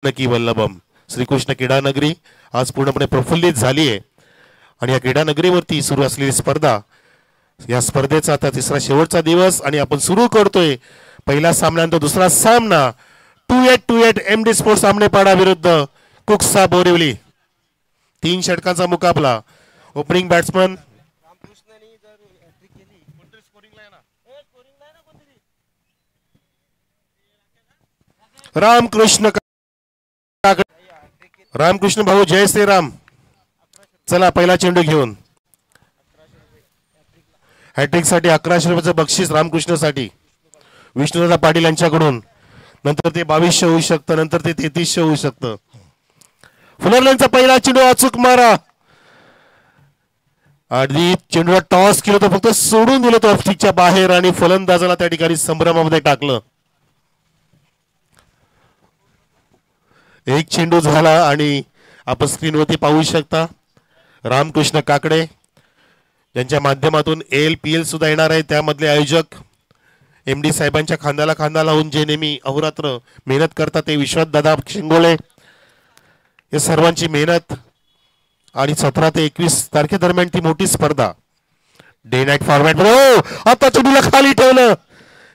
जानकी वल्लभम श्रीकृष्ण क्रीडा नगरी आज पूर्णपणे प्रफुल्लित झाली आहे आणि या क्रीडा नगरीवरती सुरू असलेली स्पर्धा या स्पर्धेचा आता तिसरा शेवटचा दिवस आणि आपण सुरू करतोय पहिला सामन्यानंतर दुसरा सामना 2-8 एमडी स्पोर्ट्स सामनेपाडा विरुद्ध कुक्सा बोरिवली 3 षटकांचा मुकाबला ओपनिंग बॅट्समन रामकृष्ण रामकृष्ण भाऊ जय श्रीराम चला पहिला चेंडू घेऊन हॅट्रिक साठी 1100 रुपयाचं बक्षीस रामकृष्णसाठी विष्णुदादा पाटील यांच्याकडून नंतर ते 2200 होऊ शकतं नंतर ते 3300 होऊ शकतं फुलरल्यांचा पहिला चेंडू अचूक मारा आधी चेंडूला टॉस केलं तर फक्त सोडून दिलं तो ऑफस्टिकच्या बाहेर आणि फलंदाजाला त्या ठिकाणी संभ्रमामध्ये टाकलं एक चेंडू झाला आणि आपण स्क्रीनवरती पाहू शकता रामकृष्ण काकडे यांच्या माध्यमातून ALPL सुद्धा येणार आहे त्यामधले आयोजक MD साहेबांच्या खांद्याला खांदा लावून जे नेहमी अहोरात्र मेहनत करतात ते विश्वास दादा शिंगोळे या सर्वांची मेहनत आणि 17 ते 21 तारखेदरम्यान ती मोठी स्पर्धा डे नाईट फॉर्मॅट आता चेंडूला खाली ठेवलं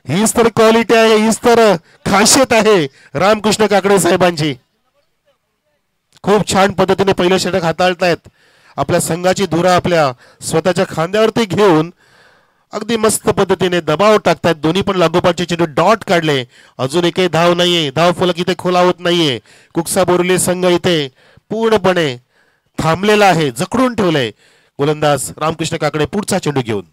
हीच तर क्वालिटी आहे हीच तर खासियत आहे रामकृष्ण काकडे साहेबांची खूप छान पद्धतीने पहिलं षटक हाताळतायत आपल्या संघाची धुरा आपल्या स्वतःच्या खांद्यावरती घेऊन अगदी मस्त पद्धतीने दबाव टाकतायत दोन्ही पण लागोपाठचे चेंडू डॉट काढले अजून एकही धाव नाहीये धाव फलक इथे खोलावत नाहीये कुक्सा बोरिवली संघ इथे पूर्णपणे थांबलेला आहे जखडून ठेवलंय गोलंदाज रामकृष्ण काकडे पुढचा चेंडू घेऊन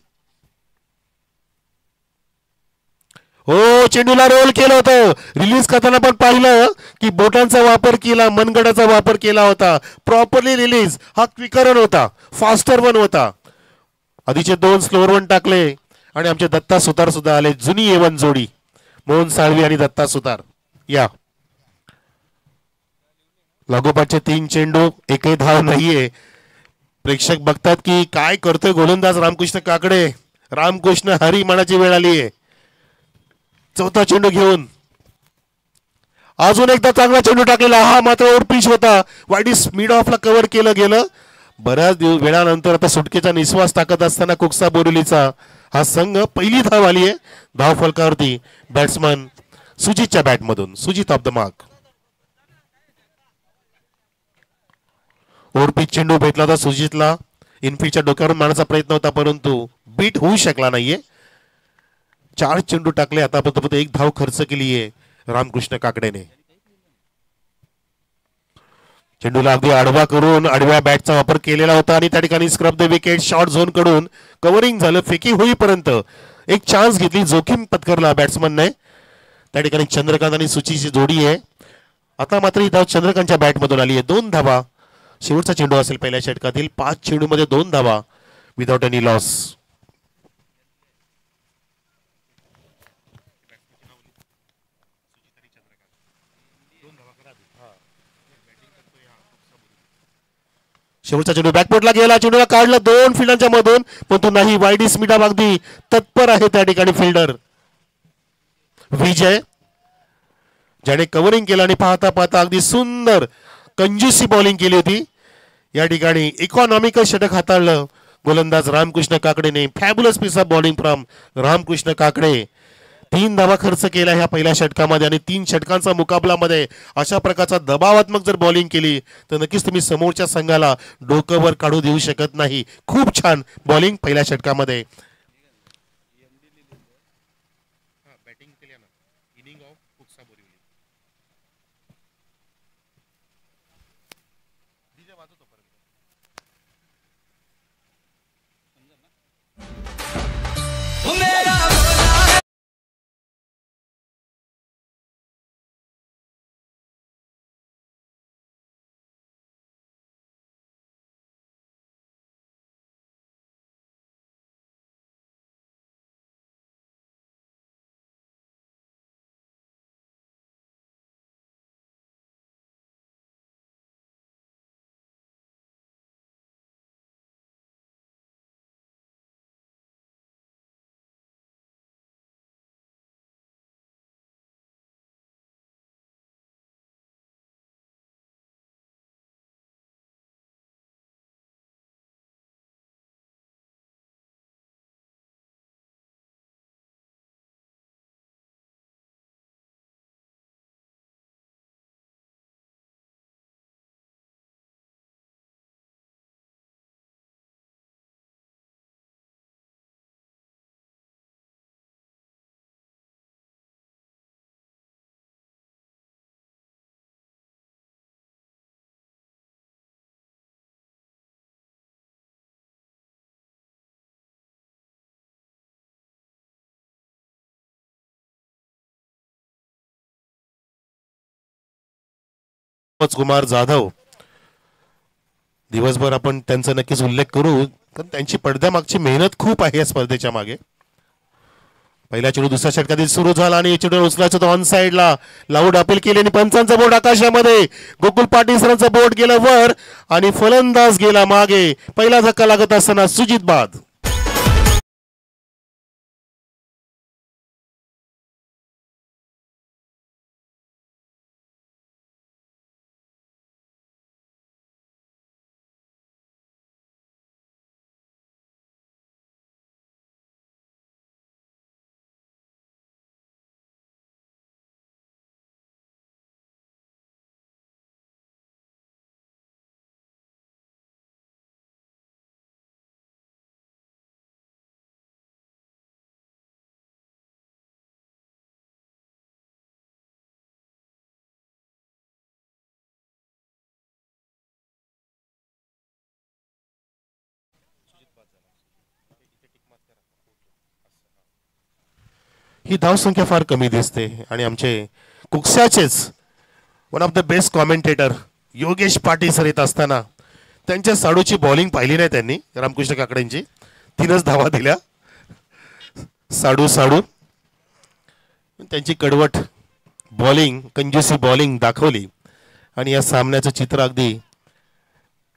हो चेंडूला रोल केलं होतं रिलीज करताना पण पाहिलं की बोटांचा वापर केला मनगडाचा वापर केला होता प्रॉपरली रिलीज हा क्विकर रन होता फास्टर वन होता आधीचे 2 स्लोअर वन टाकले आणि आमचे दत्ता सुतार सुद्धा आले जुनी A1 जोडी मोहन साळवी आणि दत्ता सुतार या लागोपाठचे 3 चेंडू एकही धाव नाहीये प्रेक्षक बघतात की काय करतोय गोलंदाज रामकृष्ण काकडे रामकृष्ण हरी मनाची वेळ आली आहे चौथा चेंडू घेऊन अजून एकदा चांगला चेंडू टाकलेला हा मात्र ओव्हर पिच होता वाईडिस मिड ऑफला कव्हर केलं गेलं बऱ्याच वेळानंतर आता सुटकेचा निश्वास टाकत असताना कुक्सा बोरिवलीचा हा संघ पहिली धाव आली आहे धाव फलकावरती बॅट्समन सुजितच्या बॅटमधून Sujit off the mark over pitch चेंडू भेटला होता सुजितला इनफिल्डच्या डोक्यावरून मारण्याचा प्रयत्न होता परंतु बीट होऊ शकला नाहीये 4 चेंडू टाकले आतापर्यंत 1 धाव खर्च केली आहे रामकृष्ण काकडेने चेंडूला अगदी आडवा करून आडव्या बॅटचा वापर केलेला होता आणि त्या ठिकाणी scrub the wicket short zone कडून कव्हरिंग झालं फेकी होईपर्यंत एक चान्स घेतली जोखीम पत्करला बॅट्समनने त्या ठिकाणी चंद्रकांत आणि सुचीची जोडी आहे आता मात्र ही धाव चंद्रकांतच्या बॅटमधून आली आहे 2 धावा शेवटचा चेंडू असेल पहिल्या षटकातील 5 चेंडूमध्ये 2 धावा विदाउट एनी लॉस शेवटचा चेंडू बॅकपोर्टला गेला चेंडूला काढलं 2 फिल्डांच्या मधून पण तो नाही वाईडिस मिडा अगदी तत्पर आहे त्या ठिकाणी फिल्डर विजय ज्याने कव्हरिंग केलं आणि पाहता पाहता अगदी सुंदर कंजूसी बॉलिंग केली होती या ठिकाणी इकॉनॉमिकल षटक हाताळलं गोलंदाज रामकृष्ण काकडेने fabulous piece of bowling from Ramakrishna Kakade 3 धावा खर्च केला ह्या पहिल्या षटकामध्ये आणि 3 षटकांचा मुकाबलामध्ये अशा प्रकारचा दबावात्मक जर बॉलिंग केली तर नक्कीच तुम्ही समोरच्या संघाला डोकं वर काढू देऊ शकत नाही खूप छान बॉलिंग पहिल्या षटकामध्ये कुमार जाधव, दिवसभर आपण त्यांचा नक्कीच उल्लेख करू, कारण त्यांची पडद्यामागची मेहनत खूप आहे या स्पर्धेच्या मागे. पहिला चेंडू दुसऱ्या षटकातील सुरू झाला आणि चेंडू उचलायचा तो ऑन साइडला लाऊड अपील केली आणि पंचांचा बोर्ड आकाशामध्ये. गोकुल पाटील सरांचा बोर्ड गेला वर आणि फलंदाज गेला मागे. पहिला धक्का लागत असताना सुजित बाद. ही धावसंख्या फार कमी दिसते आणि आमचे कुक्साचेच one of the best commentator Yogesh Patil sir येत असताना त्यांच्या साडूची बॉलिंग पाहिली नाही त्यांनी. रामकृष्ण काकडेंची 3च धावा दिल्या. साडू साडू त्यांची कडवट बॉलिंग, कंजूसी बॉलिंग दाखवली आणि या सामन्याचं चित्र अगदी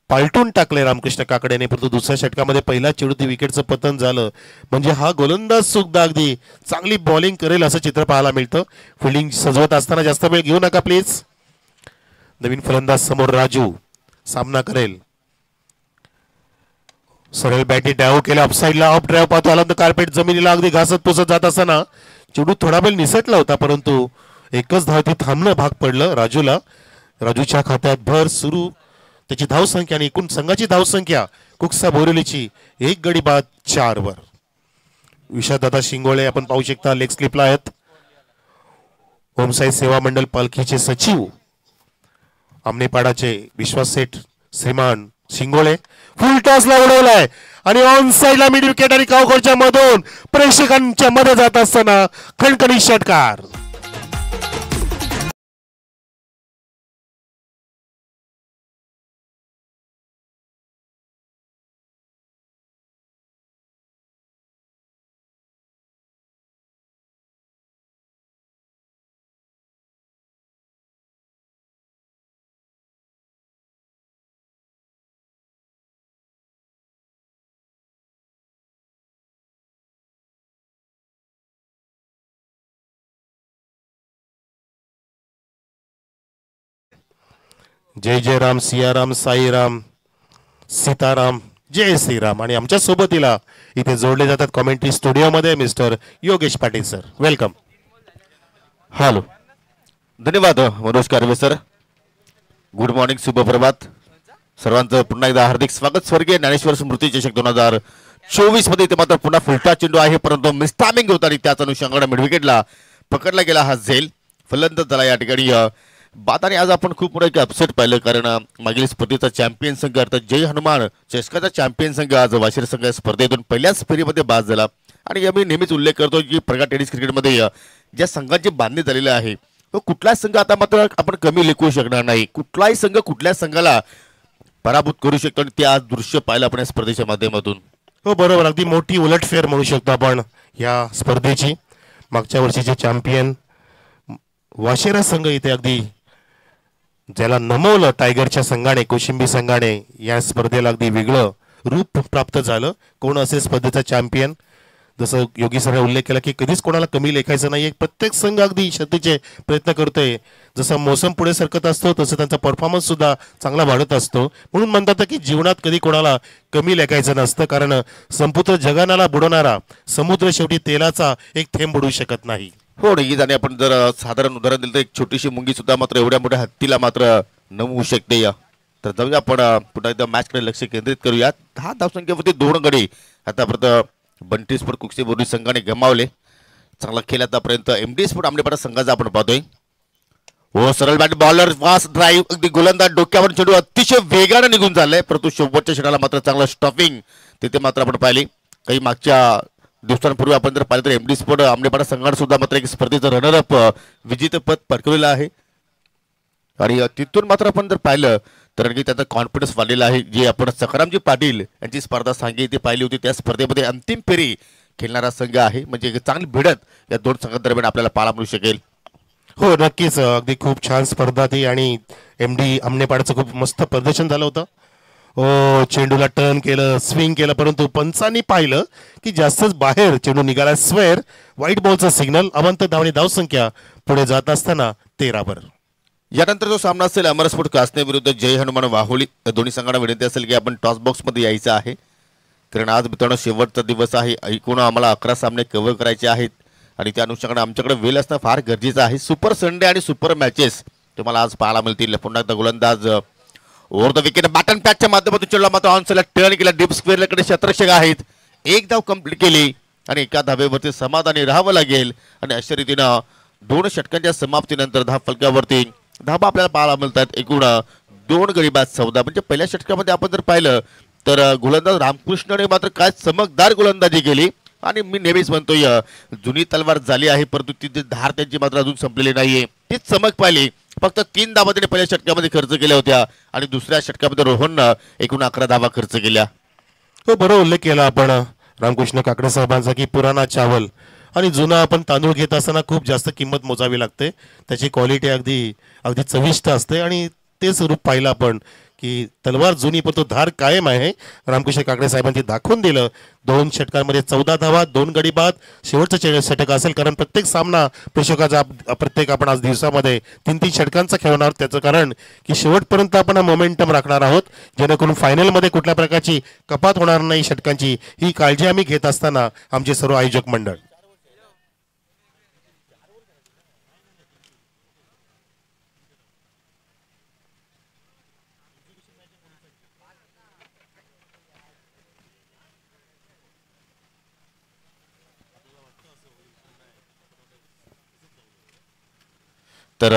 पालटून टाकले रामकृष्ण काकडेने. परंतु दुसऱ्या षटकामध्ये पहिला चेंडू विकेटचं पतन झालं म्हणजे हा गोलंदाज सुद्धा अगदी चांगली बॉलिंग करेल असं चित्र पाहायला मिळतं. फिल्डिंग सजवत असताना जास्त वेळ घेऊ नका प्लीज. नवीन फलंदाज समोर राजू सामना करेल. सरळ बॅटी ड्राईव्ह केला ऑफसाईडला. ऑफ ड्राईव्ह पाहतो आला तर कार्पेट जमिनीला अगदी घासत पुसत जात असताना चेंडू थोडा वेळ निसटला होता परंतु एकच धाव ती थांबणं भाग पडलं राजूला. राजूच्या खात्यात भर सुरू. त्याची धावसंख्या आणि एकूण संघाची धावसंख्या कुक्सा बोरिवलीची 1 गडी बाद 4 वर. विशादादा शिंगोळे आपण पाहू शकता लेग स्लिपला आहेत. ओमसाई सेवा मंडळ पालखीचे सचिव आमनेपाडाचे विश्वास सेठ श्रीमान शिंगोळे फुल टॉसला उडवलाय आणि ऑन साइडला मिड विकेट आणि कावकोरच्या मधून प्रेक्षकांच्या मध्ये जात असताना खणखणीत षटकार. जय जय राम, सियाराम, साईराम, सीताराम, जय श्रीराम. आणि आमच्या सोबतीला इथे जोडले जातात कॉमेंट्री स्टुडिओमध्ये mister Yogesh Patil sir. Welcome. Hello, धन्यवाद Manoj Karve sir. Good morning, शुभ प्रभात सर्वांचं. पुन्हा एकदा हार्दिक स्वागत. स्वर्गीय ज्ञानेश्वर स्मृती चषक 2024 मध्ये इथे मात्र पुन्हा फुलटा चेंडू आहे परंतु मिसटायमिंग होता आणि त्याच अनुषंगाने मिड विकेटला पकडला गेला हा झेल. फलंदाज झाला या ठिकाणी बाद. आणि आज आपण खूप मोठं अपसेट पाहिलं कारण मागील स्पर्धेचा चॅम्पियन संघ अर्थात जय हनुमान चषकाचा चॅम्पियन संघ आज वाशिर संघ स्पर्धेतून पहिल्याच फेरीमध्ये बाद झाला. आणि मी नेहमीच उल्लेख करतो की प्रगा टेनिस क्रिकेटमध्ये ज्या संघांची बांधणी झालेली आहे तो कुठलाच संघ आता मात्र आपण कमी लेखू शकणार नाही. कुठलाही संघ कुठल्या संघाला पराभूत करू शकतो आणि ते आज दृश्य पाहिलं आपण या स्पर्धेच्या माध्यमातून. हो बरोबर, अगदी मोठी उलटफेर म्हणू शकतो आपण या स्पर्धेची. मागच्या वर्षीचे चॅम्पियन वाशिरा संघ इथे अगदी ज्याला नमवलं टायगरच्या संघाने, कोशिंबी संघाने, या स्पर्धेला अगदी वेगळं रूप प्राप्त झालं. कोण असेल स्पर्धेचा चॅम्पियन, जसं योगी सरांनी उल्लेख केला की कधीच कोणाला कमी लेखायचं नाही. प्रत्येक संघ अगदी शक्तीचे प्रयत्न करतोय. जसं मोसम पुढे सरकत असतो तसं त्यांचा परफॉर्मन्स सुद्धा चांगला वाढत असतो. म्हणून म्हणतात की जीवनात कधी कोणाला कमी लेखायचं नसतं कारण संपूर्ण जगानाला बुडवणारा समुद्र शेवटी तेलाचा एक थेंब बुडू शकत नाही. हो नाही, आणि आपण जर साधारण उदाहरण दिलं तर एक छोटीशी मुंगी सुद्धा मात्र एवढ्या मोठ्या हत्तीला मात्र नमवू शकते. तर जाऊया आपण पुन्हा एकदा मॅचकडे लक्ष केंद्रित करूया. 10 धावसंख्येवरती 2 गडी आतापर्यंत बंटी स्पोर्ट कुक्से बोर्डी संघाने गमावले. चांगला खेळ आतापर्यंत एमडी स्पोर्ट आमनेपाडा संघाचा आपण पाहतोय. हो सरळ बॅट बॉलर फास्ट ड्राईव्ह अगदी गोलंदाज डोक्यावर चेंडू अतिशय वेगाने निघून झालाय परंतु शेवटच्या षटकाला मात्र चांगला स्टॉपिंग तिथे मात्र आपण पाहिली. काही मागच्या दिवसांपूर्वी आपण जर पाहिलं तर एमडी स्पोर्ट आमनेपाडा संघाने सुद्धा मात्र एक स्पर्धेचं रनरअप विजेतेपद पटकवलेलं आहे. आणि तिथून मात्र आपण जर पाहिलं तर आणखी त्याचा कॉन्फिडन्स वाढलेला आहे. जे आपण सकरामजी पाटील यांची स्पर्धा सांगितली पाहिली होती त्या स्पर्धेमध्ये अंतिम फेरी खेळणारा संघ आहे. म्हणजे एक चांगली भिडत या दोन संघांदरम्यान आपल्याला पाहायला मिळू शकेल. हो नक्कीच अगदी खूप छान स्पर्धा ती आणि MD आमनेपाडचं खूप मस्त प्रदर्शन झालं होतं. चेंडूला टर्न केलं स्विंग केलं परंतु पंचांनी पाहिलं की जास्तच बाहेर चेंडू निघाला. स्क्वेअर व्हाईट बॉलचा सिग्नल. अवंत धावणे धावसंख्या पुढे जात असताना 13 यानंतर जो सामना असेल अमर स्पोर्ट कासने विरुद्ध जय हनुमान वाहुली. दोन्ही संघांना विनंती असेल की आपण टॉस बॉक्समध्ये यायचं आहे कारण आज मित्रांनो शेवटचा दिवस आहे. ऐकून आम्हाला 11 सामने कव्हर करायचे आहेत आणि त्या अनुषंगाने आमच्याकडे वेळ असणं फार गरजेचं आहे. सुपर संडे आणि सुपर मॅचेस तुम्हाला आज पाहायला मिळतील. पुन्हा एकदा गोलंदाज ओव्हर द विकेट बॅटन पॅचच्या माध्यमातून चेंडूला मात्र ऑनसाइडला टर्न केला. डीप स्क्वेअरकडे क्षेत्ररक्षक आहेत. एक धाव कंप्लीट केली आणि एका धावेवरती समाधानी राहावं लागेल आणि अशा रीतीनं 2 षटकांच्या समाप्तीनंतर धाव फलकावरती धाबा आपल्याला पाहायला मिळतात. एकूण 2 गडी बाद 14. म्हणजे पहिल्या षटकामध्ये आपण जर पाहिलं तर गोलंदाज रामकृष्णने मात्र काय चमकदार गोलंदाजी केली आणि मी नेहमीच म्हणतोय जुनी तलवार झाली आहे परंतु ती धार त्यांची मात्र अजून संपलेली नाहीये. तीच चमक पाहिली. फक्त 3 धावा त्यांनी पहिल्या षटकामध्ये खर्च केल्या होत्या आणि दुसऱ्या षटकामध्ये रोहननं एकूण 11 धावा खर्च केल्या. हो बरोबर उल्लेख केला आपण रामकृष्ण काकडे साहेबांचा की पुराणा चावल आणि जुना आपण तांदूळ घेत असताना खूप जास्त किंमत मोजावी लागते. त्याची क्वालिटी अगदी अगदी चविष्ट असते आणि तेच रूप पाहिलं आपण की तलवार जुनी पण तो धार कायम आहे. रामकृष्ण काकडे साहेबांनी दाखवून दिलं. 2 षटकांमध्ये 14 धावा 2 गडी बाद. शेवटचं षटक असेल कारण प्रत्येक सामना प्रेक्षकाचा प्रत्येक आपण आज दिवसामध्ये 3-3 षटकांचा खेळणार. त्याचं कारण की शेवटपर्यंत आपण मोमेंटम राखणार आहोत जेणेकरून फायनलमध्ये कुठल्या प्रकारची कपात होणार नाही षटकांची ही काळजी आम्ही घेत असताना आमचे सर्व आयोजक मंडळ. तर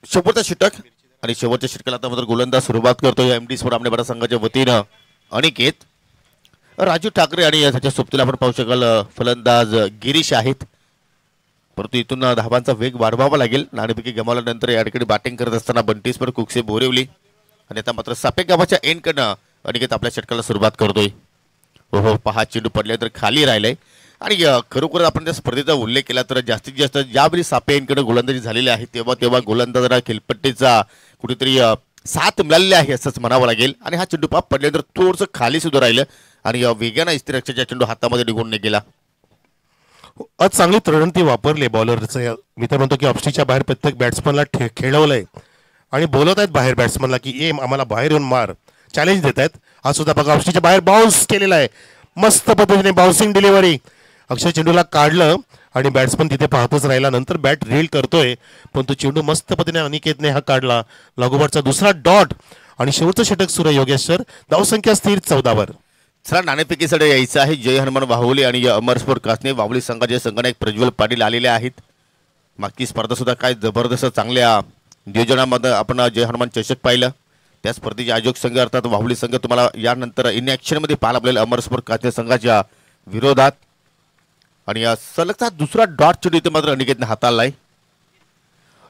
शेवटचा षटक आणि शेवटच्या षटकाला आता मात्र गोलंदाज सुरुवात करतोय MD स्पोर्ट आमनेपाडा संघाच्या वतीनं अनिकेत राजू ठाकरे आणि त्याच्या सोबतीला आपण पाहू शकाल फलंदाज गिरीश आहेत. परंतु इथून धावांचा वेग वाढवावा लागेल. नाणेफेकी गमावल्यानंतर या ठिकाणी बॅटिंग करत असताना बंटी स्पोर्ट कुकसे बोरिवली आणि आता मात्र सापेक गावाच्या एंडकडनं अनिकेत आपल्या षटकाला सुरुवात करतोय. हो पहा चेंडू पडल्यानंतर खाली राहिलाय आणि खरोखर आपण त्या स्पर्धेचा उल्लेख केला तर जास्तीत जास्त ज्यावेळी सापेंकडे गोलंदाजी झालेली आहे तेव्हा गोलंदाजांना खेळपट्टीचा कुठेतरी साथ मिळालेली आहे असंच म्हणावं लागेल. आणि हा चेंडू पडल्यानंतर थोडंसं खाली सुद्धा राहिलं आणि वेगानं इस्त्रीरक्षाच्या चेंडू हातामध्ये निघून नाही गेला. आज चांगली रणनीती वापरली बॉलरचं. मी तर म्हणतो की ऑफस्टीच्या बाहेर प्रत्येक बॅट्समनला खेळवलंय आणि बोलत आहेत बाहेर बॅट्समनला की आम्हाला बाहेर येऊन मार चॅलेंज देत आहेत. आज सुद्धा बघा ऑफस्टीच्या बाहेर बाउन्स केलेला आहे. मस्त पद्धतीने बाउन्सिंग डिलिव्हरी. अक्षय चेंडूला काढलं आणि बॅट्समन तिथे पाहतच राहिला. नंतर बॅट रील करतोय पण तो चेंडू मस्त पद्धतीने अनिकेतने हा काढला. लागोपाठचा दुसरा डॉट आणि शेवटचं षटक सुरू योगेश सर. धावसंख्या स्थिर 14 चला नाणेफेकीसाठी यायचं आहे. जय हनुमान वाहुली आणि अमर स्पोर्ट कासने वाहुली संघाचे संघनायक प्रज्वल पाटील आलेले आहेत. मागची स्पर्धा सुद्धा काय जबरदस्त चांगल्या नियोजनामध्ये आपण जय हनुमान चषक पाहिलं. त्या स्पर्धेचे आयोजक संघ अर्थात वाहुली संघ तुम्हाला यानंतर इन ॲक्शनमध्ये पाहायला मिळेल अमर स्पोर्ट कासने संघाच्या विरोधात. आणि सलगचा दुसरा डॉट चेंडू इथे मात्र अनिकेतने हाताळलाय.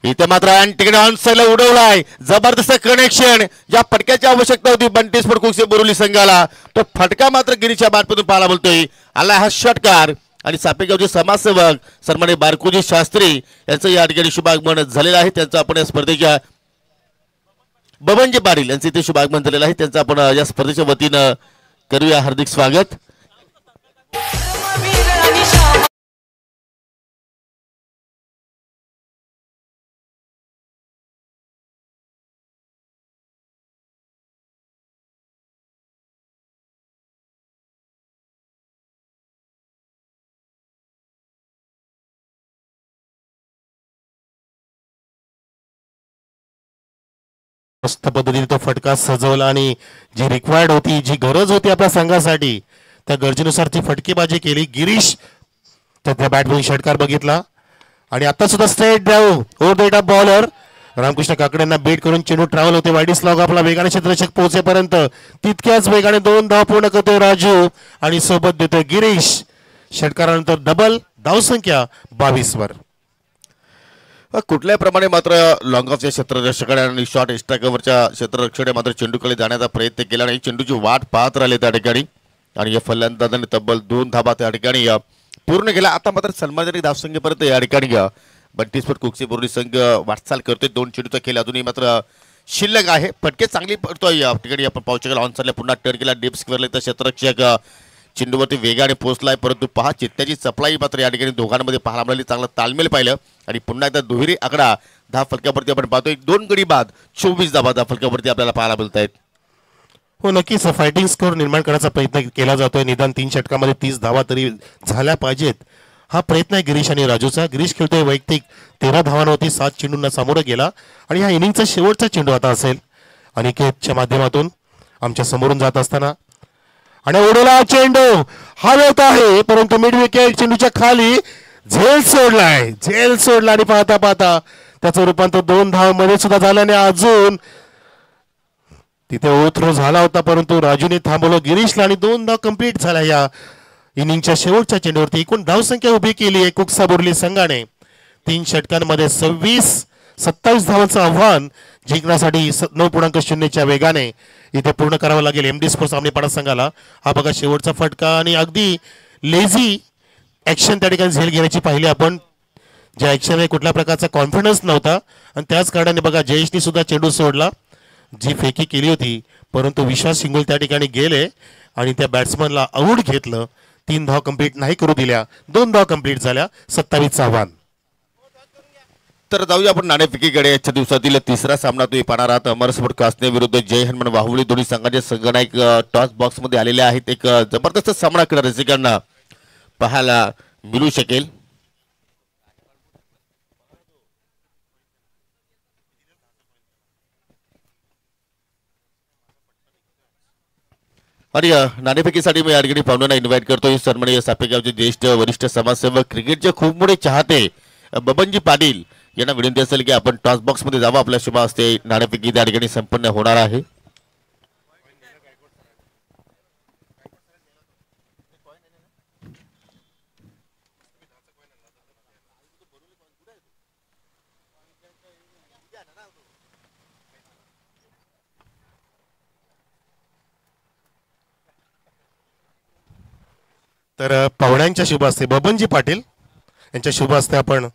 इथे मात्र ऑनसाइडला उडवलाय. जबरदस्त कनेक्शन. ज्या फटक्याची आवश्यकता होती बंटी स्पोर्ट कुकसे बोरिवली संघाला तो फटका मात्र गिरीच्या बॅटमधून पाहायला मिळतोय. आला हा षटकार आणि सापेगावचे समाजसेवक सन्माननीय बारकोजी शास्त्री यांचं या ठिकाणी शुभागमन झालेलं आहे. त्यांचं आपण या स्पर्धेच्या बबनजी पाटील यांचं इथे शुभागमन झालेलं आहे. त्यांचं आपण या स्पर्धेच्या वतीनं करूया हार्दिक स्वागत. मस्त पद्धतीने तो फटका सजवला आणि जी रिक्वायर्ड होती जी गरज होती आपल्या संघासाठी त्या गरजेनुसार ती फटकेबाजी केली. गिरीश त्या बॅटमधून षटकार बघितला आणि आता सुद्धा straight drive over the top bowler Ramakrishna काकडेंना बेट करून चेंडू ट्रॅव्हल होते. वाईडी स्लॉग आपला वेगाने क्षेत्ररक्षक पोहोचेपर्यंत तितक्याच वेगाने 2 धावा पूर्ण करतोय राजू आणि सोबत देतोय गिरीश. षटकारानंतर डबल. धावसंख्या 22 वर. कुठल्याही प्रमाणे मात्र लॉंग ऑफच्या क्षेत्ररक्षकाने आणि शॉर्ट एक्स्ट्रा कव्हरच्या क्षेत्ररक्षकाने मात्र चेंडूकडे जाण्याचा प्रयत्न केला नाही. चेंडूची वाट पाहत राहिले त्या ठिकाणी आणि या फलंदाजाने तब्बल 2 धाबा त्या ठिकाणी पूर्ण केला. आता मात्र सन्मानजनक धावसंख्येपर्यंत या ठिकाणी 32 फूट कुकसी बोर्डी संघ वाटचाल करतोय. 2 चेंडूचा खेळ अजूनही मात्र शिल्लक आहे. फटके चांगली पडतोय या ठिकाणी. आपण पाहू शकाल ऑन साइडला पुन्हा टर्न केला. डीप स्क्वेअरला तर क्षेत्ररक्षक चेंडूवरती वेगाने पोहोचलाय, परंतु पहा चित्त्याची सप्लाई मात्र या ठिकाणी दोघांमध्ये पाहायला मिळाली. चांगला तालमेल पाहिलं आणि पुन्हा एकदा दुहेरी आकडा दहा फलक्यावरती आपण पाहतोय. 2 गडी बाद 24 धाबा दहा फलक्यावरती आपल्याला पाहायला मिळत आहेत. हो नक्कीच फायटिंग स्कोर निर्माण करण्याचा प्रयत्न केला जातोय. निदान 3 षटकामध्ये 30 धावा तरी झाल्या पाहिजेत, हा प्रयत्न आहे गिरीश आणि राजूचा. गिरीश खेळतोय वैयक्तिक 13 धावांवरती 7 चेंडूंना सामोरं गेला आणि ह्या इनिंगचा शेवटचा चेंडू आता असेल अनिकेतच्या माध्यमातून आमच्या समोरून जात असताना. आणि उडवला चेंडू हवेत आहे, परंतु मिड विकेट चेंडूच्या खाली झेल सोडला आणि पाहता पाहता त्याचं रूपांतर 2 धावांमध्ये सुद्धा झाल्याने अजून तिथे ओथ्रो झाला होता, परंतु राजूने थांबवलं गिरीशला आणि 2 धाव कंप्लीट झाल्या. या इनिंगच्या शेवटच्या चेंडूवरती एकूण धावसंख्या उभी केली आहे कुकसा बोर्ली संघाने. 3 षटकांमध्ये 27 धावांचं आव्हान जिंकण्यासाठी 9.0च्या वेगाने इथे पूर्ण करावं लागेल एमडी स्पोर्ट्स आमनेपाडा संघाला. हा बघा शेवटचा फटका आणि अगदी लेझी ऍक्शन त्या ठिकाणी झेल घेण्याची पाहिली आपण. ज्या ऍक्शनने कुठल्या प्रकारचा कॉन्फिडन्स नव्हता आणि त्याच कारणाने बघा जयेशनी सुद्धा चेंडू सोडला, जी फेकी केली होती, परंतु विश्वास सिंगुल त्या ठिकाणी गेले आणि त्या बॅट्समनला आऊट घेतलं. 3 धाव कंप्लीट नाही करू दिल्या, 2 धाव कंप्लीट झाल्या. 27चं आव्हान. तर जाऊया आपण नाणेफेकीकडे. आजच्या दिवसातील तिसरा सामना तुम्ही पाहणार आहात. अमरस्पोर्ट कासने विरुद्ध जय हनुमान वाहुली. दोन्ही संघाचे संघनायक टॉस बॉक्स मध्ये आलेले आहेत. एक जबरदस्त सामना क्रीडा रसिकांना पाहायला मिळू शकेल. आणि नाणेफेकीसाठी मी या ठिकाणी पाहुण्यांना इन्व्हाइट करतोय. सन्माननीय सापेगावचे ज्येष्ठ वरिष्ठ समाजसेवक क्रिकेटचे खूप मोठे चाहते बबनजी पाटील यांना विनंती असेल की आपण टॉस बॉक्स मध्ये जावं. आपल्या शुभ हस्ते नाणेफेकी त्या ठिकाणी संपन्न होणार आहे. तर पाहुण्यांच्या शुभ हस्ते बबनजी पाटील यांच्या शुभ हस्ते आपण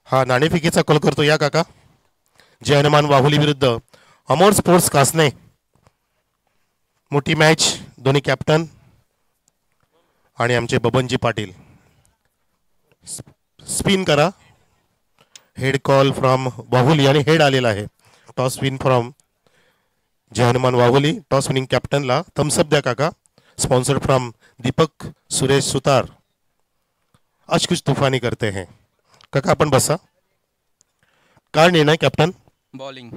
हा नाणेफेकीचा कॉल करतो. या काका. जय हनुमान वाहुली विरुद्ध अमोर स्पोर्ट्स कासने. मोठी मॅच, दोन्ही कॅप्टन आणि आमचे बबनजी पाटील. स्पिन करा. हेड कॉल फ्रॉम वाहुली आणि हेड आलेला आहे. Toss win from Jai Hanuman Wahuli. Toss winning कॅप्टनला थम्सअप द्या काका. Sponsored from Deepak Suresh Sutar. आज कुछ तूफानी करते हैं. काका आपण बसा. काय निर्णय captain? Bowling.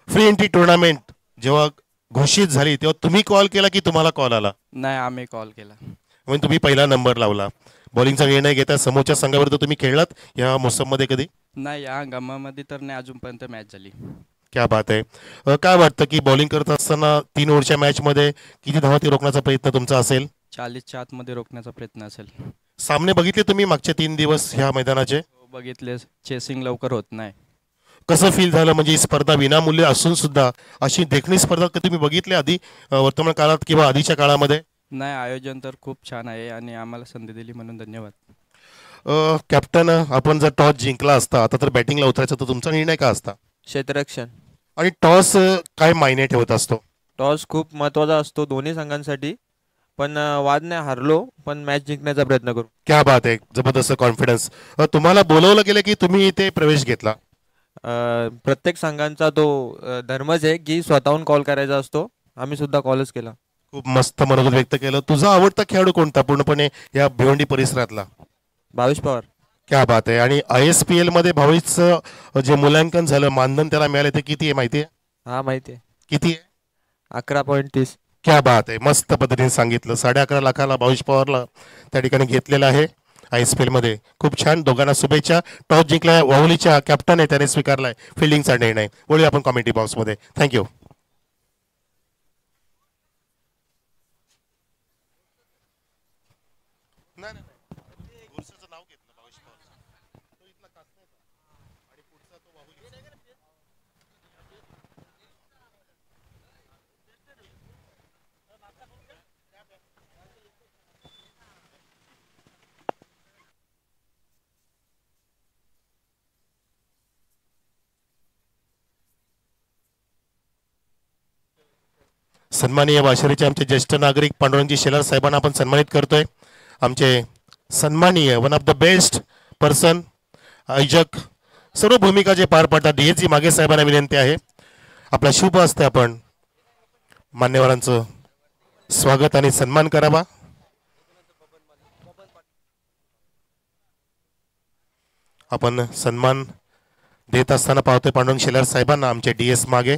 Free entry tournament जेव्हा घोषित झाली तेव्हा तुम्ही कॉल केला की तुम्हाला कॉल आला? नाही, आम्ही कॉल केला. म्हणजे तुम्ही पहिला नंबर लावला. बॉलिंगचा निर्णय घेता समोरच्या संघाविरुद्ध तुम्ही खेळलात या मोसममध्ये कधी? नाही, या हंगामामध्ये तर नाही अजूनपर्यंत मॅच झाली. क्या बात आहे. काय वाटतं की बॉलिंग करत असताना 3 ओव्हरच्या मॅचमध्ये किती धावा ती रोखण्याचा प्रयत्न तुमचा असेल? 40च्या आतमध्ये रोखण्याचा प्रयत्न असेल. सामने बघितले तुम्ही मागचे 3 दिवस ह्या मैदानाचे? बघितले, चेसिंग लवकर होत नाही. कसं फील झालं? म्हणजे ही स्पर्धा विनामूल्य असून सुद्धा अशी देखणी स्पर्धा तुम्ही बघितली आधी वर्तमान काळात किंवा आधीच्या काळामध्ये? नाही, आयोजन तर खूप छान आहे आणि आम्हाला संधी दिली म्हणून धन्यवाद. कॅप्टन, आपण जर टॉस जिंकला असता, आता तर बॅटिंगला उतरायचं, तर तुमचा निर्णय काय असता? क्षेत्ररक्षण. आणि टॉस काय मायने ठेवत असतो? टॉस खूप महत्त्वाचा असतो दोन्ही संघांसाठी, पण वाद नाही, हारलो पण मॅच जिंकण्याचा प्रयत्न करू. क्या बात आहे. जबरदस्त कॉन्फिडन्स. तुम्हाला बोलवलं गेलं की तुम्ही इथे प्रवेश घेतला? प्रत्येक संघांचा तो धर्मच आहे की स्वतःहून कॉल करायचा असतो. आम्ही सुद्धा कॉलच केला. खूप मस्त मनोगत व्यक्त केलं. तुझा आवडता खेळाडू कोणता पूर्णपणे या भिवंडी परिसरातला? भावेश पवार. क्या बात आहे. आणि ISPL मध्ये भावेशचं जे मूल्यांकन झालं, मानधन त्याला मिळालं ते किती आहे माहिती आहे? हा, माहिती आहे. किती आहे? 11.30. क्या बात आहे. मस्त पद्धतीने सांगितलं. 11.5 लाखाला भावेश पवारला त्या ठिकाणी घेतलेलं आहे ISPL मध्ये. खूप छान. दोघांना शुभेच्छा. टॉस जिंकला वाहुलीच्या कॅप्टन आहे, त्याने स्वीकारलाय फिल्डिंगचा निर्णय. बोलूया आपण कॉमेंट्री बॉक्समध्ये. थँक्यू. सन्माननीय वाशेरीचे आमचे ज्येष्ठ नागरिक पांडुरंगजी शेलार साहेबांना आपण सन्मानित करतोय. आमचे सन्माननीय one of the best person आयोजक सर्व भूमिका जे पार पाडतात डीएसजी मागे साहेबांना विनंती आहे आपला शुभ हस्ते आपण मान्यवरांचं स्वागत आणि सन्मान करावा. आपण सन्मान देत असताना पाहतोय पांडुरंग शेलार साहेबांना आमचे डीएस मागे,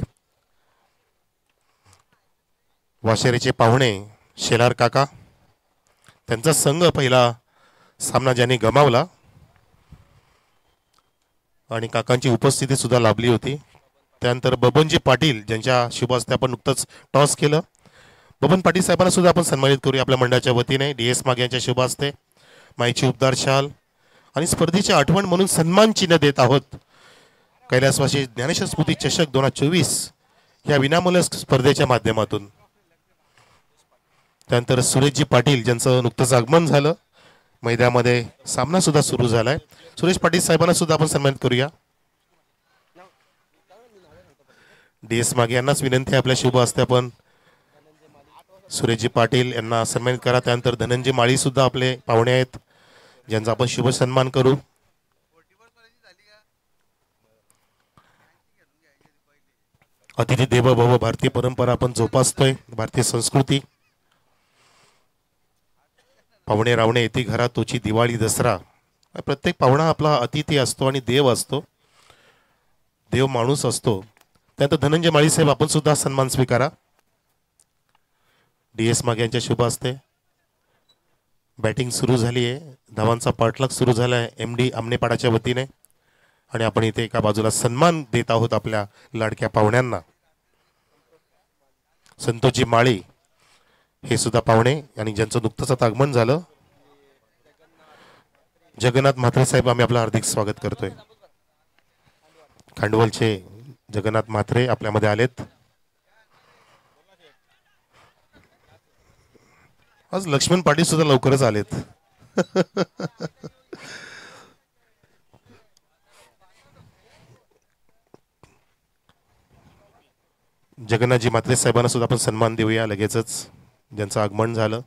वाशेरीचे पाहुणे शेलार काका, त्यांचा संघ पहिला सामना ज्यांनी गमावला आणि काकांची उपस्थिती सुद्धा लाभली होती. त्यानंतर बबनजी पाटील ज्यांच्या शुभ हस्ते आपण नुकतंच टॉस केलं. बबन पाटील साहेबांना सुद्धा आपण सन्मानित करूया आपल्या मंडळाच्या वतीने. डीएस मागे यांच्या शुभ हस्ते माईची उपदार शाल आणि स्पर्धेची आठवण म्हणून सन्मान चिन्ह देत आहोत. कैलासवासी ज्ञानेश्वर स्मृती चषक 2024 या विनामूल्य स्पर्धेच्या माध्यमातून. त्यानंतर सुरेशजी पाटील ज्यांचं नुकतंच आगमन झालं, मैदानामध्ये सामना सुद्धा सुरू झालाय. सुरेश पाटील साहेबांना सुद्धा आपण सन्मानित करूया. डीएस मागे यांनाच विनंती आहे आपल्या शुभ हस्ते आपण सुरेशजी पाटील यांना सन्मानित करा. त्यानंतर धनंजय माळी सुद्धा आपले पाहुणे आहेत ज्यांचा आपण शुभ सन्मान करू. अतिथी देवो भव भारतीय परंपरा आपण जोपासतोय, भारतीय संस्कृती. पाहुणे रावणे येते घरात तोची दिवाळी दसरा. प्रत्येक पाहुणा आपला अतिथी असतो आणि देव असतो, देव माणूस असतो. त्यानंतर धनंजय माळी साहेब आपण सुद्धा सन्मान स्वीकारा. डीएस मागे यांच्या शुभ हस्ते बॅटिंग सुरू झाली आहे, धावांचा पाठलाग सुरू झाला आहे एमडी आमनेपाडाच्या वतीने आणि आपण इथे एका बाजूला सन्मान देत आहोत आपल्या लाडक्या पाहुण्यांना. संतोषजी माळी हे सुद्धा पाहुणे आणि ज्यांचं नुकतंच आगमन झालं. जगन्नाथ म्हात्रे साहेब आम्ही आपलं हार्दिक स्वागत करतोय. खांडवलचे जगन्नाथ म्हात्रे आपल्यामध्ये आलेत. आज लक्ष्मण पाटील सुद्धा लवकरच आलेत. जगन्नाथजी म्हात्रे साहेबांना सुद्धा आपण सन्मान देऊया लगेचच, ज्यांचं आगमन झालं.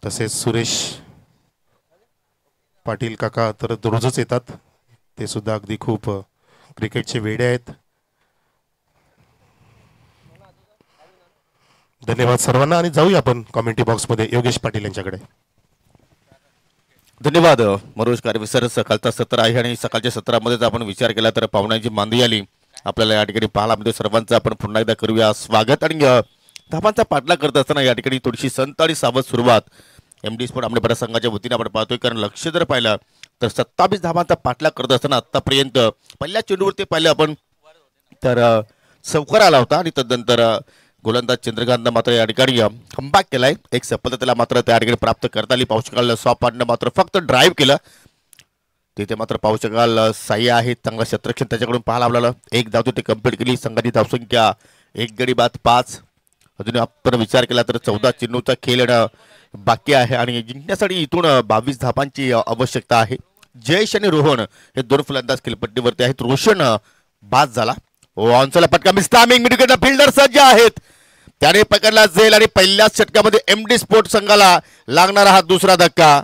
तसेच सुरेश पाटील काका तर रोजच येतात, ते सुद्धा अगदी खूप क्रिकेटचे वेडे आहेत. धन्यवाद सर्वांना आणि जाऊया आपण कॉमेंट्री बॉक्समध्ये योगेश पाटील यांच्याकडे. धन्यवाद मनोज कारवे सर. सकाळचा सत्र आहे आणि सकाळच्या सत्रामध्येच आपण विचार केला तर पाहुण्यांची मांदी आली आपल्याला या ठिकाणी पाहायला मिळते. सर्वांचं आपण पुन्हा एकदा करूया स्वागत. आणि धावांचा पाठलाग करत असताना या ठिकाणी थोडीशी संत आणि सावध सुरुवात एमडी स्पोर्ट आमनेपाडा संघाच्या वतीने आपण पाहतोय. कारण लक्ष जर पाहिलं तर 27 धावांचा पाठलाग करत असताना आतापर्यंत पहिल्या चेंडूवरती पाहिलं आपण तर चौकार आला होता आणि तदनंतर गोलंदाज चंद्रकांत मात्र या ठिकाणी कमबॅक केलाय. एक सफलता त्याला मात्र त्या ठिकाणी प्राप्त करता आली. पाहू शकाल सॉपांना मात्र फक्त ड्राईव्ह केलं, तिथे मात्र पाहू शकाल साई आहे चांगला क्षेत्ररक्षण त्याच्याकडून पाहायला आपल्याला. एक धाव ते कंप्लीट केली. संघाची धावसंख्या 1 गडी बाद 5. अजून आपण विचार केला तर 14 चेंडूचा खेळ बाकी आहे आणि जिंकण्यासाठी इथून 22 धावांची आवश्यकता आहे. जयेश आणि रोहन हे 2 फलंदाज खेळपट्टीवरती आहेत. रोशन बाद झाला. ऑनसाला फटका मिस्टामिंग मिडविकेटला फिल्डर सज्ज आहेत, त्याने पकडला जाईल आणि पहिल्याच षटकामध्ये एमडी स्पोर्ट संघाला लागणारा हा दुसरा धक्का.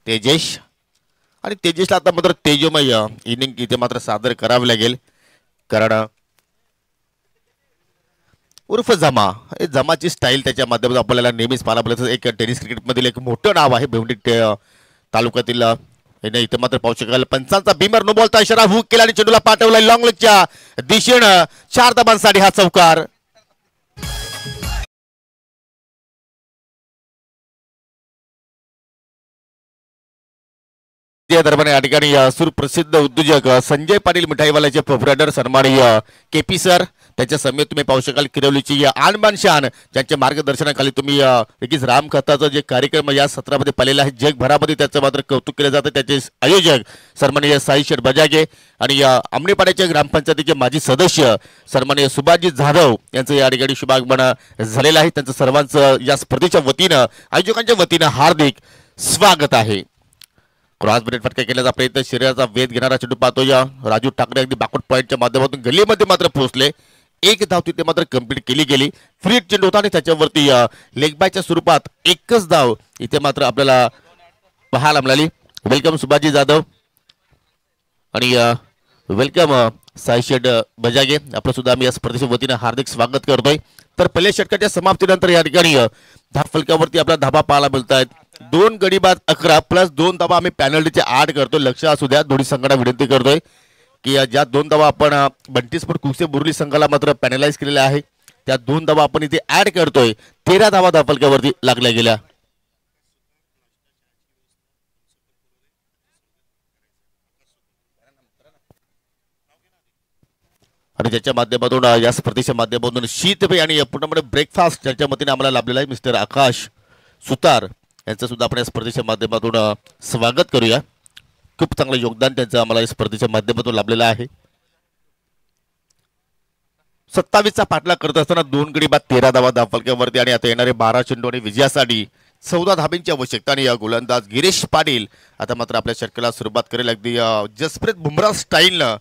तेजेश आणि तेजेशला आता मात्र तेजोमय इनिंग इथे मात्र सादर करावी लागेल. कारण उर्फ जमा. हे जमाची स्टाईल त्याच्या माध्यमातून आपल्याला नेहमीच पाहायला मिळतं. एक टेनिस क्रिकेटमधील एक मोठं नाव आहे भिवंडी तालुक्यातील. इथं मात्र पाहू शकाल पंचांचा बीमर नो बोलता इशारा हुक केला आणि चेंडूला पाठवलाय लॉंग लेगच्या दिशेनं 4 धाबांसाठी हा चौकार. दरम्यान या ठिकाणी सुप्रसिद्ध उद्योजक संजय पाटील मिठाईवाल्याचे प्रोप्रायटर सन्माननीय केपी सर त्याच्या समेत तुम्ही पाहू शकाल किरवलीची आणबान शान ज्यांच्या मार्गदर्शनाखाली तुम्ही नक्कीच रामकथाचा जे कार्यक्रम या सत्रामध्ये पाहिलेला आहे जगभरामध्ये त्याचं मात्र कौतुक केलं जातं. त्याचे आयोजक सन्माननीय साई शेठ बजागे आणि आमनेपाड्याच्या ग्रामपंचायतीचे माजी सदस्य सन्माननीय सुभाषजी जाधव यांचं या ठिकाणी शुभागमन झालेलं आहे. त्यांचं सर्वांचं या स्पर्धेच्या वतीनं आयोजकांच्या वतीनं हार्दिक स्वागत आहे. क्रॉस ब्रेड फटका केल्याचा प्रयत्न शरीराचा वेध घेणारा चेंडू पाहतोय राजू ठाकरे अगदी बॅकवर्ड पॉईंटच्या माध्यमातून गल्लीमध्ये मात्र पोहोचले. एक धाव तिथे मात्र कंप्लीट केली गेली. फ्री चेंडू होता आणि त्याच्यावरती लेग बायच्या स्वरूपात एकच धाव इथे मात्र आपल्याला पाहायला मिळाली. वेलकम सुभाषजी जाधव आणि वेलकम साईशेड बजागे आपलं सुद्धा आम्ही या स्पर्धेच्या वतीनं हार्दिक स्वागत करतोय. तर पहिल्या षटकाच्या समाप्तीनंतर या ठिकाणी धाव फलकावरती आपला धाबा पाहायला मिळत आहेत. 2 गडी बाद 11 प्लस 2 धाबा आम्ही पॅनल्टीचे 8 करतो. लक्ष असू द्या दोन्ही संघांना विनंती करतोय की ज्या 2 धाबा आपण बंटीस्पोर्ट कुकसे बुर्ली संघाला मात्र पॅनलाइज केलेल्या आहे त्या 2 धाबा आपण इथे ऍड करतोय. 13 धाबा धाव फलकावरती लागल्या गेल्या. आणि ज्याच्या माध्यमातून या स्पर्धेच्या माध्यमातून शीतपेय आणि पूर्णपणे ब्रेकफास्ट ज्याच्या मतीने आम्हाला लाभलेला आहे मिस्टर आकाश सुतार यांचं सुद्धा आपण या स्पर्धेच्या माध्यमातून स्वागत करूया. खूप चांगलं योगदान त्यांचं आम्हाला या स्पर्धेच्या माध्यमातून लाभलेलं आहे. 27चा पाठलाग करत असताना 2 गडी बाद 13 धावा धाव फलकावरती आणि आता येणारे 12 चेंडू आणि विजयासाठी 14 धाब्यांची आवश्यकता. आणि गोलंदाज गिरीश पाटील आता मात्र आपल्या षटकाला सुरुवात करेल. अगदी जसप्रीत बुमराह स्टाईलनं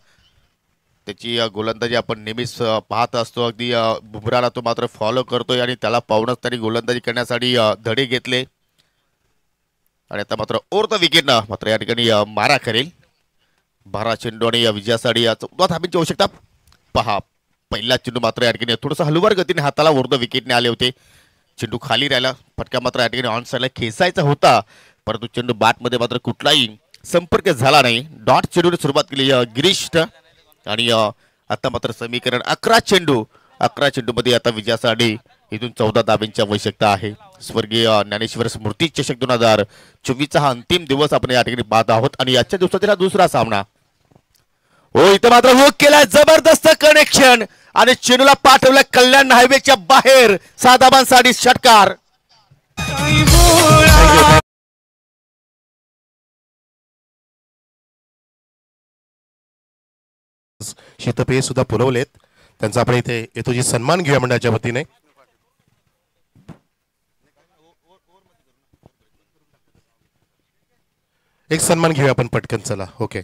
त्याची गोलंदाजी आपण नेहमीच पाहत असतो. अगदी बुमराहला तो मात्र फॉलो करतोय आणि त्याला पाहूनच त्यांनी गोलंदाजी करण्यासाठी धडे घेतले आणि आता मात्र ओव्हर द विकेटनं मात्र या ठिकाणी मारा करेल. 12 चेंडू आणि विजयासाठी 14 धाब्यांची आवश्यकता. पहा पहिला चेंडू मात्र या ठिकाणी थोडंसं हलवार गतीने हाताला ओव्हर द विकेटने आले होते. चेंडू खाली राहिला. फटका मात्र या ठिकाणी ऑन साईडला खेचायचा होता परंतु चेंडू बॅटमध्ये मात्र कुठलाही संपर्क झाला नाही. डॉट चेंडूने सुरुवात केली गिरीश आणि आता मात्र समीकरण 11 चेंडूमध्ये आता विजयासाठी इथून 14 धाब्यांची आवश्यकता आहे. स्वर्गीय ज्ञानेश्वर स्मृती चषक 2024चा हा अंतिम दिवस आपण या ठिकाणी पाहत आहोत आणि आजच्या दिवसातील हा दुसरा सामना. हो इथं मात्र हुक केलाय जबरदस्त कनेक्शन आणि चेंडूला पाठवलं कल्याण हायवेच्या बाहेर 6 धाबांसाठी षटकार. शीतपेय सुद्धा पुरवलेत त्यांचा आपण इथे येतोजी सन्मान घेऊया मंडळाच्या वतीने. एक सन्मान घेऊया आपण पटकन चला. ओके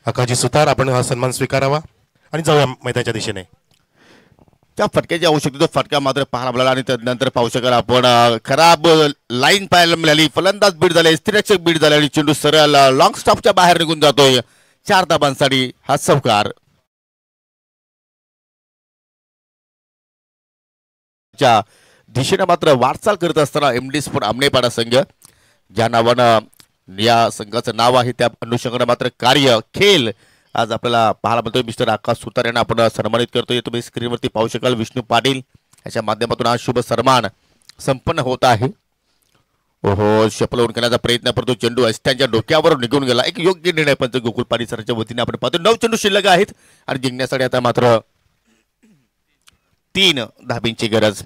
आकाजी सुतार आपण हा सन्मान स्वीकारावा आणि जाऊया मैदानाच्या दिशेने. त्या फटक्याची आवश्यकता फटका मात्र पाहायला मिळाला आणि त्यानंतर पाहू शकाल आपण खराब लाईन पाहायला मिळाली. फलंदाज बीड झाले स्थिरक्षक बीड झाले आणि चेंडू सरळ लॉंग स्टॉपच्या बाहेर निघून जातोय. 4 धाबांसाठी हा चौकार. दिशेने मात्र वाटचाल करत असताना एमडी स्पोर्ट आमनेपाडा संघ ज्या नावानं या संघाचं नाव आहे त्या अनुषंगाने मात्र कार्य खेळ आज आपल्याला पाहायला मिळतोय. मिस्टर आकाश सुतार यांना आपण सन्मानित करतोय. तुम्ही स्क्रीनवरती पाहू शकाल विष्णू पाटील याच्या माध्यमातून हा शुभ सन्मान संपन्न होत आहे. ओहो शपल करण्याचा प्रयत्न करतो. चेंडू अस्ट्यांच्या डोक्यावर निघून गेला. एक योग्य निर्णय पंच गोकुळ पाटील सरांच्या वतीने आपण पाहतो. 9 चेंडू शिल्लक आहेत आणि जिंकण्यासाठी आता मात्र 3 धाब्यांची गरज.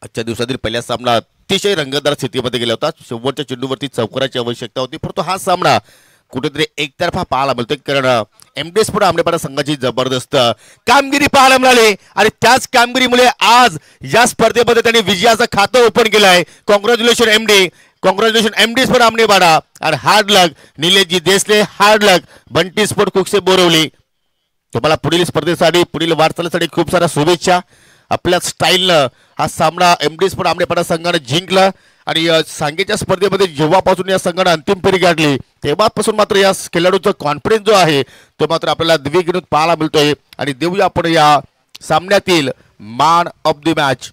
आजच्या दिवसातील पहिला सामना अतिशय रंगतदार स्थितीमध्ये गेला होता. शेवटच्या चेंडूवरती चौकाराची आवश्यकता होती परंतु हा सामना कुठेतरी एकतर्फा पाहायला मिळतोय कारण एमडी स्पोर्ट आमनेपाडा संघाची जबरदस्त कामगिरी पाहायला मिळाली आणि त्याच कामगिरीमुळे आज या स्पर्धेमध्ये त्यांनी विजयाचं खातं ओपन केलं आहे. कॉंग्रॅच्युलेशन एमडी स्पोर्ट आमनेपाडा आणि हार्ड लक निलेशजी देसले, हार्ड लक बंटी स्पोर्ट कुकसे बोरवली. तुम्हाला पुढील स्पर्धेसाठी पुढील वाटचालीसाठी खूप साऱ्या शुभेच्छा. आपल्या स्टाईलनं हा सामना एमडी स्पोर्ट आमनेपाडा संघाने जिंकला आणि सांगेच्या स्पर्धेमध्ये जेव्हापासून या संघाने अंतिम फेरी गाठली तेव्हापासून मात्र या खेळाडूचा कॉन्फिडन्स जो आहे तो मात्र आपल्याला द्विगुणित पाहायला मिळतोय. आणि देऊया आपण या सामन्यातील मॅन ऑफ द मॅच